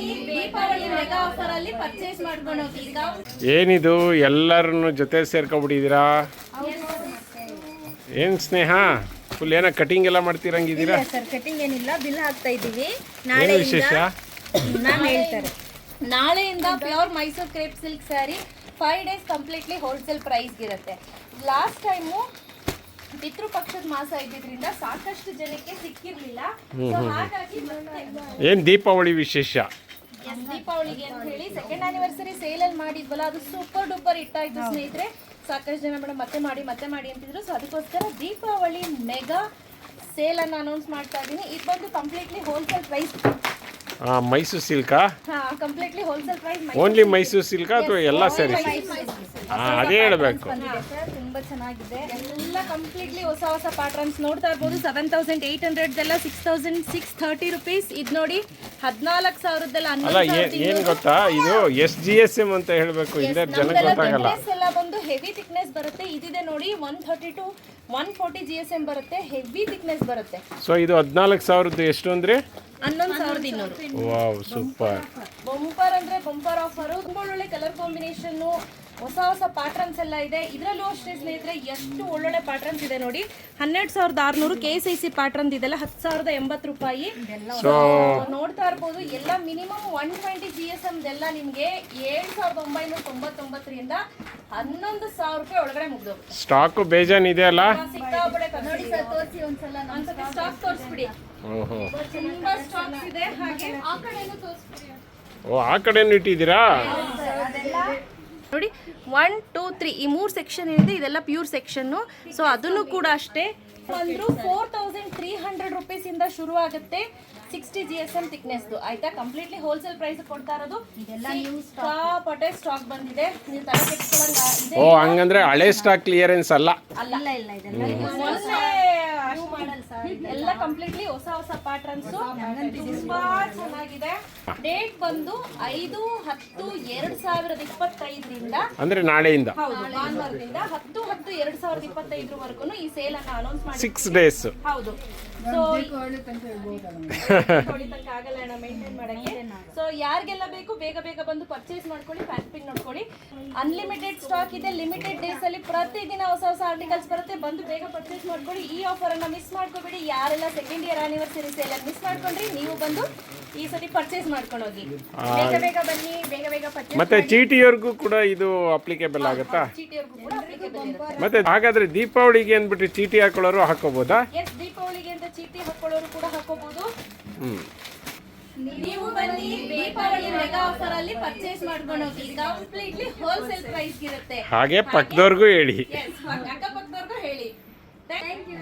ಬನ್ನಿ Deepavali mega offer ಅಲ್ಲಿ purchase ಮಾಡ್ಕೊಂಡು ಹೋಗಿ. ಈಗ ಏನಿದು ಎಲ್ಲರನ್ನು ಜೊತೆ ಸೇರ್ಕೊಬಿಟ್ಟಿದ್ದೀರಾ? ಏನು ಸ್ನೇಹ ಫುಲ್ ಏನೋ ಕಟಿಂಗ್ ಎಲ್ಲ ಮಾಡ್ತೀರಂಗಿದ್ದೀರಾ? ಸರ್ ಕಟಿಂಗ್ ಏನಿಲ್ಲ, ಬಿಲ್ ಹಾಕ್ತಾ ಇದ್ದೀವಿ. ಏನು ವಿಶೇಷ? ಮ್ಯಾಮ್ ಹೇಳ್ತಾರೆ. ನಾಳೆಯಿಂದ pure Mysuru crepe silk saree 5 days completely wholesale price ಇರುತ್ತೆ. ಲಾಸ್ಟ್ ಟೈಮು ಪಿತೃಪಕ್ಷದ ಮಾಸ ಇದ್ದಿದ್ರಿಂದ ಸಾಕಷ್ಟು ಜನಕ್ಕೆ ಸಿಕ್ಕಿರ್ಲಿಲ್ಲ. ಹಾಗಾಗಿ ಏನು ದೀಪಾವಳಿ ವಿಶೇಷ? ದೀಪಾವಳಿಗೆ ಅಂತ ಹೇಳಿ ಸೆಕೆಂಡ್ ಆನಿವರ್ಸರಿ ಸೇಲ್ ಅಲ್ಲಿ ಮಾಡಿದ್ವಲ್ಲ, ಅದು ಸೂಪರ್ ಡೂಪರ್ ಇಟ್ಟಾಯ್ತು ಸ್ನೇಹಿತರೆ. ಸಾಕಷ್ಟು ಜನ ಮೇಡಮ್ ಮತ್ತೆ ಮಾಡಿ ಅಂತಿದ್ರು. ಸೊ ಅದಕ್ಕೋಸ್ಕರ ದೀಪಾವಳಿ ಮೆಗಾ ಸೇಲ್ ಅನ್ನು ಅನೌನ್ಸ್ ಮಾಡ್ತಾ ಇದ್ದೀನಿ. ಇದು ಬಂದು ಕಂಪ್ಲೀಟ್ಲಿ ಹೋಲ್ಸೇಲ್ ಪ್ರೈಸ್. ಮೈಸೂರು ಸಿಲ್ಕಾ? Completely wholesale price. Only Mysore ಸಿಲ್ಕಾ ಅಥವಾ ಎಲ್ಲ ಸ್ಯಾರಿ? ಅದೇ ಹೇಳಬೇಕು. ತುಂಬಾ ಚೆನ್ನಾಗಿದೆ. ಎಲ್ಲ ಕಂಪ್ಲೀಟ್ಲಿ ಹೊಸ ಹೊಸ ಪ್ಯಾಟರ್ನ್ಸ್ ನೋಡ್ತಾ ಇರ್ಬೋದು. 7,800 6,630 ರುಪೀಸ್. ಇದು ನೋಡಿ 14,000 ಅಲ್ಲ ಏನು ಗೊತ್ತಾ, ಇದು SGSM ಅಂತ ಹೇಳಬೇಕು, ಇಲ್ಲೇ ಜನಕ್ಕೆ ಗೊತ್ತಾಗಲ್ಲ. ಎಲ್ಲ ಬಂದು ಹೆವಿ ಥಿಕ್ನೆಸ್ ಬರುತ್ತೆ. ಇದಿದೆ ನೋಡಿ 130 to 140 GSM ಬರುತ್ತೆ. ಹೆವಿ ಥಿಕ್ನೆಸ್ ಬರುತ್ತೆ. ಸೊ ಇದು 14,000 ಎಷ್ಟು ಅಂದ್ರೆ 11,200. Wow super. ಬಂಪರ್ ಅಂದ್ರೆ ಬಂಪರ್ ಆಫರ್. ತುಂಬಾ ಒಳ್ಳೆ ಕಲರ್ ಕಾಂಬಿನೇಷನ್, ಹೊಸ ಹೊಸ ಪ್ಯಾಟರ್ನ್ಸ್ ಎಲ್ಲ ಇದೆ. ಇದರಲ್ಲೂ ಅಷ್ಟೇ ಸ್ನೇಹಿತರೆ, ಎಷ್ಟು ಒಳ್ಳೊಳ್ಳೆ ಪ್ಯಾಟರ್ನ್ಸ್ ಇದೆ ನೋಡಿ. 12,600 KSIC ಪ್ಯಾಟರ್ನ್ ಇದೆಲ್ಲ 10,080 ರೂಪಾಯಿ. ನೋಡ್ತಾ ಇರ್ಬೋದು. ಎಲ್ಲ ಮಿನಿಮಮ್ 120 GSM ಎಲ್ಲ ನಿಮ್ಗೆ 7,999ರಿಂದ 11,000 ರೂಪಾಯಿ ಒಳಗಡೆ ಮುಗ್ದೋಗುತ್ತೆ. ಸ್ಟಾಕ್ ಬೇಜಾನ್ ಇದೆ ಅಲ್ಲ? ಸಿಕ್ಕಾಪಟ್ಟೆ ನೋಡಿ ಸರ್, ತೋರಿಸಿ ಒಂದ್ಸಲ. ಒಂದ್ಸತಿ ಸ್ಟಾಕ್ ತೋರಿಸ್ಬಿಡಿ. ಓಹೋ, ತುಂಬಾ ಸ್ಟಾಕ್ಸ್ ಇದೆ. ಹಾಗೆ ಆ ಕಡೆನೂ ತೋರಿಸ್ಬಿಡಿ. ಓ ಆ ಕಡೆನೂ ಇಟ್ಟಿದ್ದೀರಾ ನೋಡಿ. 1 2 3 ಈ 3 ಸೆಕ್ಷನ್ ಏನಿದೆ ಇದೆಲ್ಲ ಪ್ಯೂರ್ ಸೆಕ್ಷನ್ನು. ಸೊ ಅದನ್ನು ಕೂಡ ಅಷ್ಟೇ ಬಂದ್ರು 4,300 ರುಪೀಸ್ ಇಂದ ಶುರು ಆಗುತ್ತೆ. 60 GSM ಥಿಕ್ನೆಸ್ ಆಯ್ತಾ. ಕಂಪ್ಲೀಟ್ಲಿ ಹೋಲ್ಸೇಲ್ ಪ್ರೈಸ್ ಕೊಡ್ತಾ ಇರೋದು. ಇದೆಲ್ಲ ನ್ಯೂ ಸ್ಟಾಕ್ ಸ್ಟಾಕ್ ಬಂದಿದೆ. ನೀವು ತಲೆ ಕೆಡಿಸ್ಕೊಳ್ಳಂಗ. ಓ ಹಂಗಂದ್ರೆ ಹಳೆ ಸ್ಟಾಕ್ ಕ್ಲಿಯರೆನ್ಸ್ ಅಲ್ಲ? ಎಲ್ಲ ಕಂಪ್ಲೀಟ್ಲಿ ಹೊಸ ಹೊಸ ಪ್ಯಾಟರ್ನ್ಸ್ ತುಂಬಾ ಚೆನ್ನಾಗಿದೆ. ಡೇಟ್ ಬಂದು 5/10/2025 ಅಂದ್ರೆ ನಾಳೆಯಿಂದ. ಹೌದು, ಭಾನುವಾರದಿಂದ 10/10/2025 ವರೆಗೂ ಈ ಸೇಲ್ ಅನ್ನು ಅನೌನ್ಸ್ ಮಾಡಿ. 6 days. ಹೌದು. ಸೊ ಆಗಲ್ಲ ಅಣ್ಣ ಮೇಂಟೈನ್ ಮಾಡಕ್ಕೆ. ಸೊ ಯಾರಿಗೆಲ್ಲ ಬೇಕು ಬೇಗ ಬೇಗ ಬಂದು ಪರ್ಚೇಸ್ ಮಾಡ್ಕೊಳ್ಳಿ. ಪ್ಯಾಕಿಂಗ್ ನೋಡ್ಕೊಳ್ಳಿ. ಅನ್ಲಿಮಿಟೆಡ್ ಸ್ಟಾಕ್ ಇದೆ. ಲಿಮಿಟೆಡ್ ಡೇಸ್ ಅಲ್ಲಿ ಪ್ರತಿದಿನ ಹೊಸ ಹೊಸ ಆರ್ಟಿಕಲ್ಸ್ ಬರುತ್ತೆ. ಬಂದು ಬೇಗ ಪರ್ಚೇಸ್ ಮಾಡ್ಕೊಳ್ಳಿ. ಈ ಆಫರ್ ಅನ್ನ ಮಿಸ್ ಮಾಡ್ಕೋಬೇಡಿ. ಯಾರೆಲ್ಲ ಸೆಕೆಂಡ್ ಇಯರ್ ಆನಿವರ್ಸರಿ ಸೇಲ್ ಅನ್ನು ಮಿಸ್ ಮಾಡ್ಕೊಂಡ್ರಿ, ನೀವು ಬಂದು ಈ ಸತಿ ಪರ್ಚೇಸ್ ಮಾಡ್ಕೊಂಡು ಹೋಗಿ. ಬೇಗ ಬೇಗ ಬನ್ನಿ, ಬೇಗ ಬೇಗ ಪರ್ಚೇಸ್. ಮತ್ತೆ ಚೀಟಿಯವರೆಗೂ ಕೂಡ ಇದು ಅಪ್ಲಿಕೇಬಲ್ ಆಗುತ್ತಾ? ಚೀಟಿಯವರೆಗೂ ಕೂಡ ಅಪ್ಲಿಕೇಬಲ್ ಇರುತ್ತೆ. ಮತ್ತೆ ಹಾಗಾದ್ರೆ ದೀಪಾವಳಿಗೆ ಅಂದ್ಬಿಟ್ಟು ಚೀಟಿ ಹಾಕೊಳ್ಳೋರು ಹಾಕೋಬಹುದಾ? ಎಸ್, ದೀಪಾವಳಿಗೆ ಅಂತ ಚೀಟಿ ಹಾಕೊಳ್ಳೋರು ಕೂಡ ಹಾಕೋಬಹುದು. ನೀವು ಬನ್ನಿ ದೀಪಾವಳಿ ಮೆಗಾ ಆಫರ್ ಅಲ್ಲಿ ಪರ್ಚೇಸ್ ಮಾಡ್ಕೊಂಡು ಹೋಗಿ. ಕಂಪ್ಲೀಟ್ಲಿ ಹೋಲ್ಸೇಲ್ ಪ್ರೈಸ್ ಇರುತ್ತೆ. ಹಾಗೆ ಪಕ್ಕದವ್ರಿಗೂ ಹೇಳಿ. ಅಕ್ಕಪಕ್ಕದವ್ರಿಗೂ ಹೇಳಿ. Thank you.